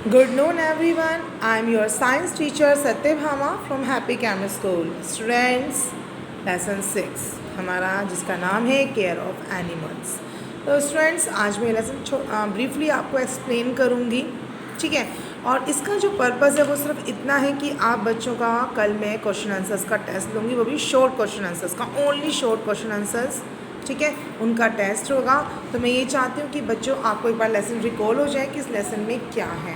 Good noon everyone. I am your science teacher Satyabhama from Happy Camera School. Students, lesson 6 हमारा जिसका नाम है care of animals. तो students आज मैं लेसन ब्रीफली आपको एक्सप्लेन करूँगी, ठीक है। और इसका जो पर्पज़ है वो सिर्फ इतना है कि आप बच्चों का कल मैं क्वेश्चन आंसर्स का टेस्ट लूँगी, वो भी शॉर्ट क्वेश्चन आंसर्स का, ओनली शॉर्ट क्वेश्चन आंसर्स, ठीक है। उनका टेस्ट होगा। तो मैं ये चाहती हूँ कि बच्चों आपको एक बार लेसन रिकॉल हो जाए कि इस लेसन में क्या है,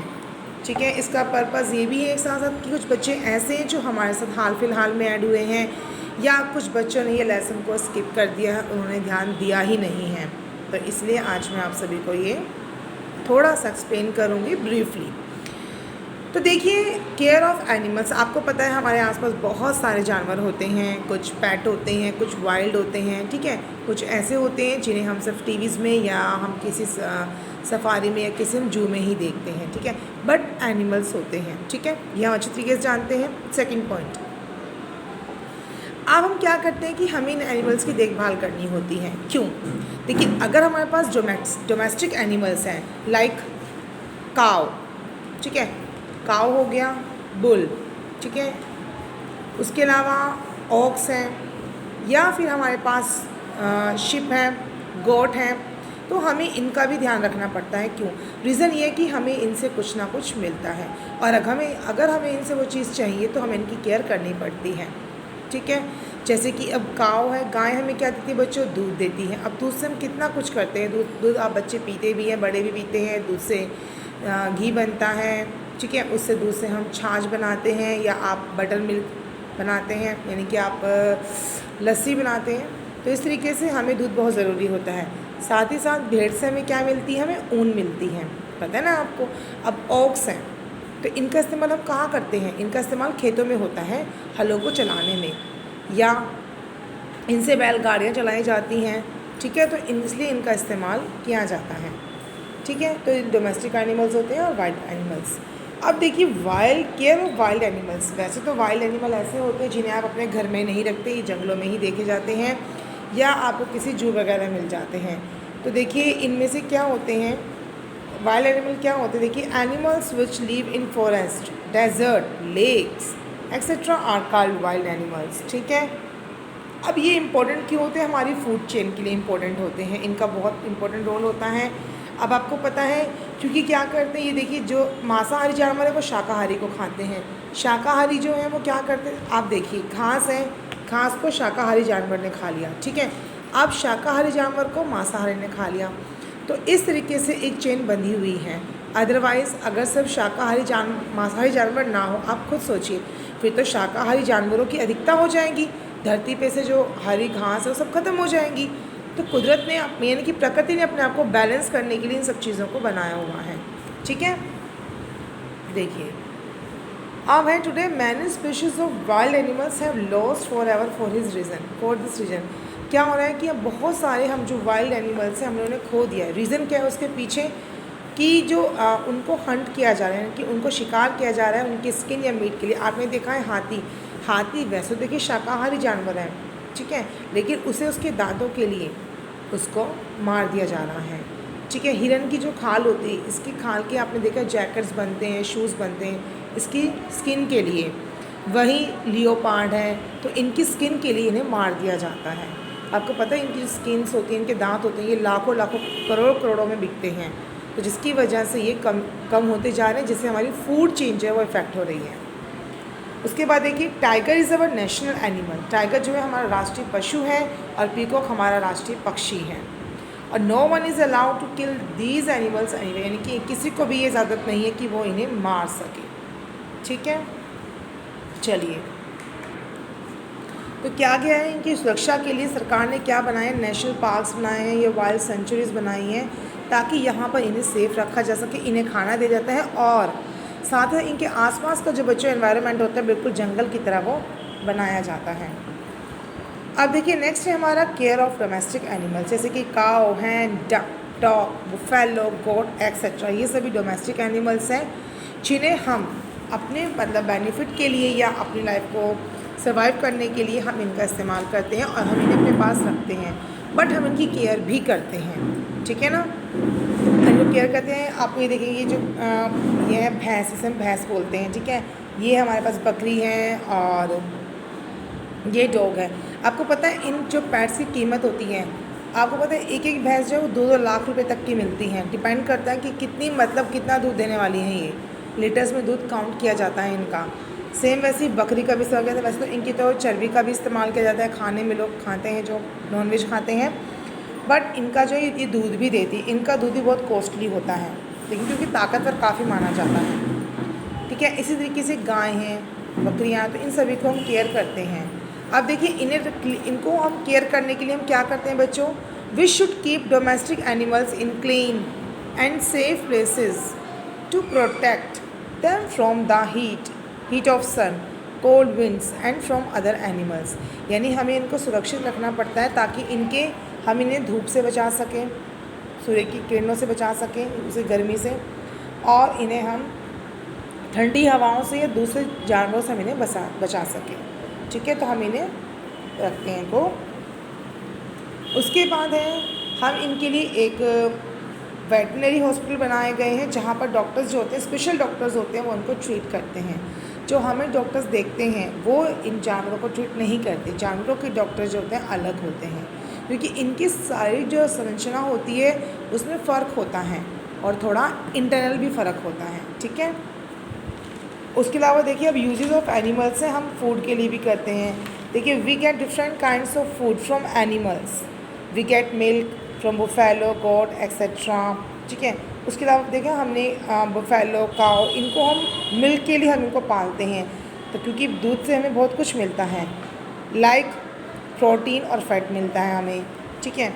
ठीक है। इसका पर्पज़ ये भी है एक साथ साथ कि कुछ बच्चे ऐसे हैं जो हमारे साथ हाल फिलहाल में ऐड हुए हैं, या कुछ बच्चों ने ये लेसन को स्किप कर दिया है, उन्होंने ध्यान दिया ही नहीं है। तो इसलिए आज मैं आप सभी को ये थोड़ा सा एक्सप्लेन करूँगी ब्रीफली। तो देखिए, केयर ऑफ़ एनिमल्स, आपको पता है हमारे आसपास बहुत सारे जानवर होते हैं, कुछ पेट होते हैं, कुछ वाइल्ड होते हैं, ठीक है। कुछ ऐसे होते हैं जिन्हें हम सिर्फ टीवीज़ में या हम किसी सफारी में या किसी जू में ही देखते हैं, ठीक है। बट एनिमल्स होते हैं, ठीक है, ये हम अच्छी तरीके से जानते हैं। सेकंड पॉइंट, अब हम क्या करते हैं कि हमें इन एनिमल्स की देखभाल करनी होती है। क्यों? देखिए, अगर हमारे पास डोमेस्टिक एनिमल्स हैं लाइक काव, ठीक है, काव हो गया, बुल, ठीक है, उसके अलावा ऑक्स हैं, या फिर हमारे पास शिप है, गोट है, तो हमें इनका भी ध्यान रखना पड़ता है। क्यों? रीज़न ये है कि हमें इनसे कुछ ना कुछ मिलता है, और अगर हमें इनसे वो चीज़ चाहिए तो हमें इनकी केयर करनी पड़ती है, ठीक है। जैसे कि अब काव है, गाय हमें क्या देती है बच्चों? दूध देती है। अब दूध से हम कितना कुछ करते हैं, दूध आप बच्चे पीते भी हैं, बड़े भी पीते हैं। दूध से घी बनता है, ठीक है, उससे दूध से हम छाछ बनाते हैं, या आप बटर मिल्क बनाते हैं, यानी कि आप लस्सी बनाते हैं। तो इस तरीके से हमें दूध बहुत ज़रूरी होता है। साथ ही साथ भेड़ से हमें क्या मिलती है? हमें ऊन मिलती है, पता है ना आपको। अब ऑक्स हैं, तो इनका इस्तेमाल हम कहाँ करते हैं? इनका इस्तेमाल खेतों में होता है, हलों को चलाने में, या इनसे बैलगाड़ियाँ चलाई जाती हैं, ठीक है। तो इसलिए इनका इस्तेमाल किया जाता है, ठीक है। तो डोमेस्टिक एनिमल्स होते हैं और वाइल्ड एनिमल्स। अब देखिए, केयर ऑफ वाइल्ड एनिमल्स। वैसे तो वाइल्ड एनिमल ऐसे होते हैं जिन्हें आप अपने घर में नहीं रखते, ये जंगलों में ही देखे जाते हैं, या आपको किसी जू वगैरह मिल जाते हैं। तो देखिए, इनमें से क्या होते हैं वाइल्ड एनिमल? क्या होते हैं? देखिए, animals which live in forest, desert, lakes etcetera are called wild animals, ठीक है। अब ये इंपॉर्टेंट क्यों होते हैं? हमारी फूड चेन के लिए इंपॉर्टेंट होते हैं, इनका बहुत इंपॉर्टेंट रोल होता है। अब आपको पता है, क्योंकि क्या करते हैं, ये देखिए, जो मांसाहारी जानवर है वो शाकाहारी को खाते हैं, शाकाहारी जो है वो क्या करते हैं, आप देखिए, घास है, घास को शाकाहारी जानवर ने खा लिया, ठीक है। अब शाकाहारी जानवर को मांसाहारी ने खा लिया, तो इस तरीके से एक चेन बंधी हुई है। अदरवाइज़ अगर सिर्फ मांसाहारी जानवर ना हो, आप खुद सोचिए, फिर तो शाकाहारी जानवरों की अधिकता हो जाएगी, धरती पे से जो हरी घास है वो सब खत्म हो जाएंगी। तो कुदरत ने, यानी कि प्रकृति ने अपने आप को बैलेंस करने के लिए इन सब चीज़ों को बनाया हुआ है, ठीक है। देखिए, अब है today many species of wild animals have lost for ever for this reason. क्या हो रहा है कि अब बहुत सारे हम जो वाइल्ड एनिमल्स हैं हम लोगों ने खो दिया है। रीज़न क्या है उसके पीछे? कि जो उनको हंट किया जा रहा है, कि उनको शिकार किया जा रहा है उनकी स्किन या मीट के लिए। आपने देखा है हाथी वैसे देखिए शाकाहारी जानवर है, ठीक है, लेकिन उसे उसके दांतों के लिए उसको मार दिया जा रहा है, ठीक है। हिरन की जो खाल होती है, इसकी खाल के आपने देखा जैकेट्स बनते हैं, शूज़ बनते हैं इसकी स्किन के लिए। वही लियोपार्ड है, तो इनकी स्किन के लिए इन्हें मार दिया जाता है। आपको पता है, इनकी जो स्किन्स होती हैं, इनके दांत होते हैं, ये लाखों लाखों करोड़ों में बिकते हैं। तो जिसकी वजह से ये कम होते जा रहे हैं, जिससे हमारी फूड चेन जो है वो इफ़ेक्ट हो रही है। उसके बाद देखिए, tiger is our national animal. Tiger जो है हमारा राष्ट्रीय पशु है, और पीकॉक हमारा राष्ट्रीय पक्षी है। और no one is allowed to kill these animals anyway, यानी कि किसी को भी ये इजाज़त नहीं है कि वो इन्हें मार सके, ठीक है। चलिए, तो क्या गया है, इनकी सुरक्षा के लिए सरकार ने क्या बनाया? नेशनल पार्क्स बनाए हैं, ये वाइल्ड सेंचुरीज़ बनाई हैं, ताकि यहाँ पर इन्हें सेफ़ रखा जा सके, इन्हें खाना दिया जाता है, और साथ ही इनके आसपास का जो बच्चों एनवायरनमेंट होता है बिल्कुल जंगल की तरह वो बनाया जाता है। अब देखिए, नेक्स्ट है हमारा केयर ऑफ़ डोमेस्टिक एनिमल्स, जैसे कि काऊ, हैन, duck, dog, buffalo, goat etcetera. ये सभी डोमेस्टिक एनिमल्स हैं जिन्हें हम अपने मतलब बेनिफिट के लिए या अपनी लाइफ को सर्वाइव करने के लिए हम इनका इस्तेमाल करते हैं, और हम इन्हें अपने पास रखते हैं, बट हम इनकी केयर भी करते हैं, ठीक है ना। एंड केयर करते हैं, आपको ये देखेंगे ये जो ये है भैंस, इसे हम भैंस बोलते हैं, ठीक है। ये हमारे पास बकरी है और ये डॉग है। आपको पता है इन जो पेट्स की कीमत होती है, आपको पता है एक एक भैंस जो है वो 2-2 लाख रुपए तक की मिलती हैं। डिपेंड करता है कि कितनी मतलब कितना दूध देने वाली हैं ये, लीटर्स में दूध काउंट किया जाता है इनका। सेम वैसे ही बकरी का भी इस्तेमाल किया जाता है। वैसे तो इनकी तो चर्बी का भी इस्तेमाल किया जाता है, खाने में लोग खाते हैं जो नॉनवेज खाते हैं, बट इनका जो ये दूध भी देती है, इनका दूध भी बहुत कॉस्टली होता है, लेकिन क्योंकि ताकतवर काफ़ी माना जाता है, ठीक है। इसी तरीके से गाय हैं, बकरियाँ, तो इन सभी को हम केयर करते हैं। अब देखिए इनको हम केयर करने के लिए हम क्या करते हैं बच्चों, we should keep domestic animals in clean and safe places to protect them from the heat of sun, cold winds and from other animals. यानी हमें इनको सुरक्षित रखना पड़ता है ताकि हम इन्हें धूप से बचा सकें, सूर्य की किरणों से बचा सकें, उसे गर्मी से, और इन्हें हम ठंडी हवाओं से या दूसरे जानवरों से हम इन्हें बचा सकें, ठीक है। तो हम इन्हें रखते हैं इनको। उसके बाद है हम इनके लिए एक वेटनरी हॉस्पिटल बनाए गए हैं जहाँ पर डॉक्टर्स जो होते हैं, स्पेशल डॉक्टर्स होते हैं, वो उनको ट्रीट करते हैं। जो हमें डॉक्टर्स देखते हैं वो इन जानवरों को ट्रीट नहीं करते। जानवरों के डॉक्टर जो होते हैं अलग होते हैं, क्योंकि इनकी सारी जो संरचना होती है उसमें फ़र्क होता है और थोड़ा इंटरनल भी फ़र्क होता है, ठीक है। उसके अलावा देखिए अब यूजेस ऑफ एनिमल्स हैं, हम फूड के लिए भी करते हैं। देखिए we get different kinds of food from animals, we get milk from buffalo, goat etcetera, ठीक है। उसके अलावा देखिए हमने बुफेलो, काऊ, इनको हम मिल्क के लिए हम इनको पालते हैं, तो क्योंकि दूध से हमें बहुत कुछ मिलता है, लाइक प्रोटीन और फैट मिलता है हमें, ठीक है।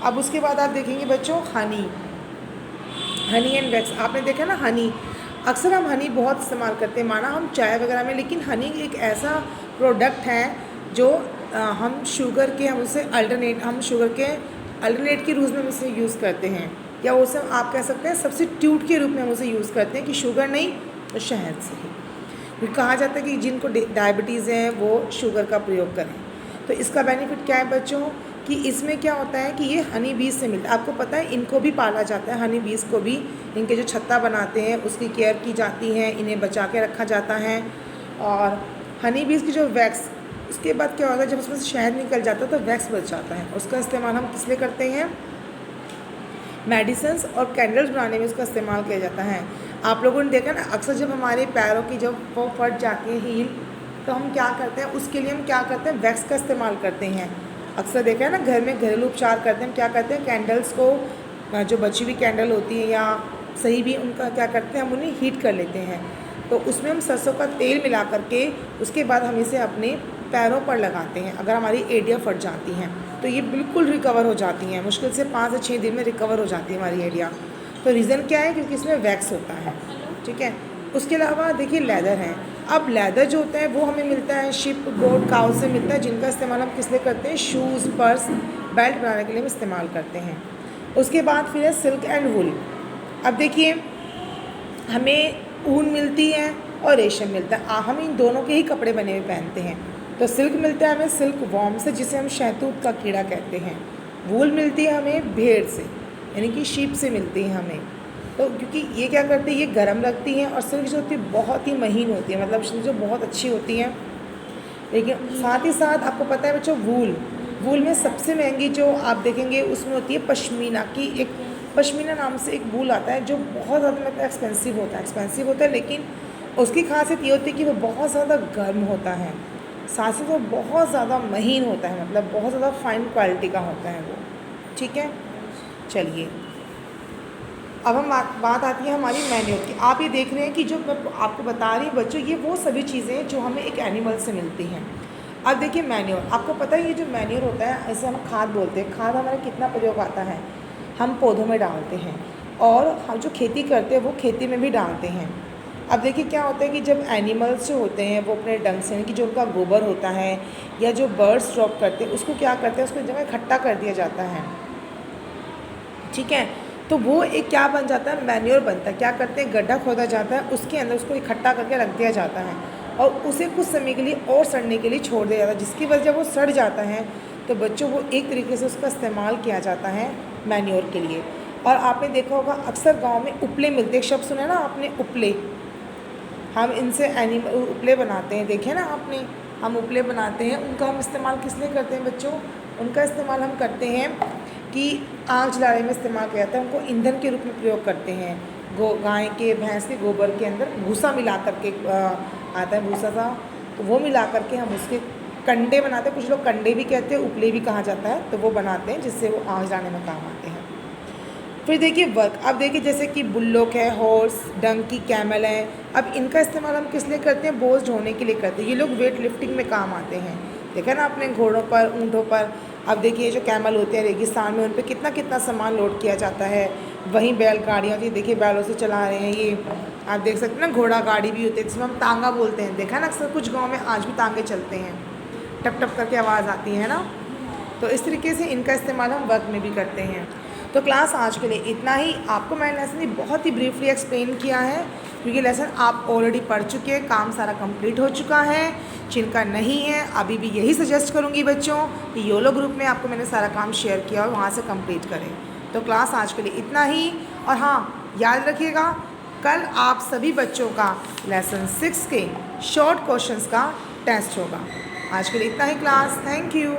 अब उसके बाद आप देखेंगे बच्चों हनी एंड वैक्स। आपने देखा ना हनी, अक्सर हम हनी बहुत इस्तेमाल करते हैं, माना हम चाय वगैरह में, लेकिन हनी एक ऐसा प्रोडक्ट है जो हम शुगर के अल्टरनेट के रूप में उसे यूज़ करते हैं, या उसे आप कह सकते हैं सब्स्टिट्यूट के रूप में हम उसे यूज़ करते हैं कि शुगर नहीं तो शहद से ही। कहा जाता है कि जिनको डायबिटीज़ है वो शुगर का प्रयोग करें। तो इसका बेनिफिट क्या है बच्चों कि इसमें क्या होता है कि ये हनी बीज से मिलता है। आपको पता है इनको भी पाला जाता है, हनी बीज को भी, इनके जो छत्ता बनाते हैं उसकी केयर की जाती है, इन्हें बचा के रखा जाता है। और हनी बीज की जो वैक्स, उसके बाद क्या होता है जब उसमें से शहद निकल जाता है तो वैक्स बच जाता है, उसका इस्तेमाल हम किस लिए करते हैं, मेडिसिन्स और कैंडल्स बनाने में उसका इस्तेमाल किया जाता है। आप लोगों ने देखा ना अक्सर जब हमारे पैरों की जब वो फट जाती है हील, तो हम क्या करते हैं, उसके लिए हम क्या करते हैं, वैक्स का इस्तेमाल करते हैं। अक्सर देखा है ना घर में घरेलू उपचार करते हैं, हम क्या करते हैं, कैंडल्स को जो बची हुई कैंडल होती है या सही भी, उनका क्या करते हैं, हम उन्हें हीट कर लेते हैं। तो उसमें हम सरसों का तेल मिला करके उसके बाद हम इसे अपने पैरों पर लगाते हैं। अगर हमारी एड़ियाँ फट जाती हैं तो ये बिल्कुल रिकवर हो जाती हैं, मुश्किल से 5 से 6 दिन में रिकवर हो जाती है हमारी एड़ियाँ। तो रीज़न क्या है, क्योंकि इसमें वैक्स होता है, ठीक है। उसके अलावा देखिए लेदर है। अब लेदर जो होता है वो हमें मिलता है शिप, गोट, काउ से मिलता है, जिनका इस्तेमाल हम किस लिए करते हैं, शूज़, पर्स, बेल्ट बनाने के लिए हम इस्तेमाल करते हैं। उसके बाद फिर है सिल्क एंड वुल। अब देखिए हमें ऊन मिलती है और रेशम मिलता है, हम इन दोनों के ही कपड़े बने हुए पहनते हैं। तो सिल्क मिलता है हमें सिल्क वॉर्म से, जिसे हम शहतूत का कीड़ा कहते हैं। वूल मिलती है हमें भेड़ से, यानी कि शीप से मिलती है हमें। तो क्योंकि ये क्या करती है, ये गर्म रखती हैं, और सिल्क जो होती है बहुत ही महीन होती है, मतलब जो बहुत अच्छी होती है। लेकिन साथ ही साथ आपको पता है बच्चों, वूल में सबसे महंगी जो आप देखेंगे उसमें होती है पश्मीना की, एक पश्मीना नाम से एक वूल आता है जो बहुत ज़्यादा मतलब एक्सपेंसिव होता है, लेकिन उसकी खासियत ये होती है कि वो बहुत ज़्यादा गर्म होता है, साथ ही वो बहुत ज़्यादा महीन होता है, मतलब बहुत ज़्यादा फाइन क्वालिटी का होता है वो, ठीक है। चलिए अब हम बात आती है हमारी मैन्योर की। आप ये देख रहे हैं कि जो मैं आपको बता रही हूँ बच्चों, ये वो सभी चीज़ें जो हमें एक एनिमल से मिलती हैं। अब देखिए मैन्योर, आपको पता है ये जो मैन्योर होता है, ऐसे हम खाद बोलते हैं। खाद हमारा कितना प्रयोग आता है, हम पौधों में डालते हैं, और हम जो खेती करते हैं वो खेती में भी डालते हैं। अब देखिए क्या होता है कि जब एनिमल्स जो होते हैं वो अपने डंग से, यानी कि जो उनका गोबर होता है या जो बर्ड्स ड्रॉप करते हैं, उसको क्या करते हैं, उसको जगह इकट्ठा कर दिया जाता है, ठीक है। तो वो एक क्या बन जाता है, मैन्योर बनता है। क्या करते हैं, गड्ढा खोदा जाता है, उसके अंदर उसको इकट्ठा करके रख दिया जाता है, और उसे कुछ समय के लिए और सड़ने के लिए छोड़ दिया जाता है, जिसकी वजह जब वो सड़ जाता है तो बच्चों वो एक तरीके से उसका इस्तेमाल किया जाता है मैन्योर के लिए। और आपने देखा होगा अक्सर गांव में उपले मिलते, एक शब्द सुना ना आपने, उपले। हम इनसे एनिमल उपले बनाते हैं, देखे ना आपने, हम उपले बनाते हैं। उनका हम इस्तेमाल किस लिए करते हैं बच्चों? उनका इस्तेमाल हम करते हैं कि आग जलाने में इस्तेमाल किया जाता है, उनको ईंधन के रूप में प्रयोग करते हैं। गाय के भैंस के गोबर के अंदर भूसा मिला करके आता है भूसा सा, तो वो मिला करके हम उसके कंडे बनाते हैं, कुछ लोग कंडे भी कहते हैं, उपले भी कहा जाता है, तो वो बनाते हैं जिससे वो आग जलाने में काम आते हैं। फिर देखिए वर्क, अब देखिए जैसे कि बुल्लोक है, हॉर्स, डंकी, कैमल है। अब इनका इस्तेमाल हम किस लिए करते हैं? बोझ ढोने के लिए करते हैं। ये लोग वेट लिफ्टिंग में काम आते हैं। देखा ना आपने घोड़ों पर, ऊँटों पर। अब देखिए जो कैमल होते हैं रेगिस्तान में, उन पर कितना कितना सामान लोड किया जाता है। वहीं बैलगाड़ियाँ जी देखिए बैलों से चला रहे हैं, ये आप देख सकते हैं ना। घोड़ा गाड़ी भी होती है जिसमें हम तांगा बोलते हैं, देखा ना अक्सर कुछ गाँव में आज भी तांगे चलते हैं, टप टप करके आवाज़ आती है ना। तो इस तरीके से इनका इस्तेमाल हम वर्क में भी करते हैं। तो क्लास आज के लिए इतना ही। आपको मैंने लेसन बहुत ही ब्रीफली एक्सप्लेन किया है, क्योंकि लेसन आप ऑलरेडी पढ़ चुके हैं, काम सारा कंप्लीट हो चुका है। जिनका नहीं है अभी भी यही सजेस्ट करूँगी बच्चों कि योलो ग्रुप में आपको मैंने सारा काम शेयर किया और वहाँ से कंप्लीट करें। तो क्लास आज के लिए इतना ही। और हाँ, याद रखिएगा कल आप सभी बच्चों का लेसन 6 के शॉर्ट क्वेश्चंस का टेस्ट होगा। आज के लिए इतना ही क्लास। Thank you.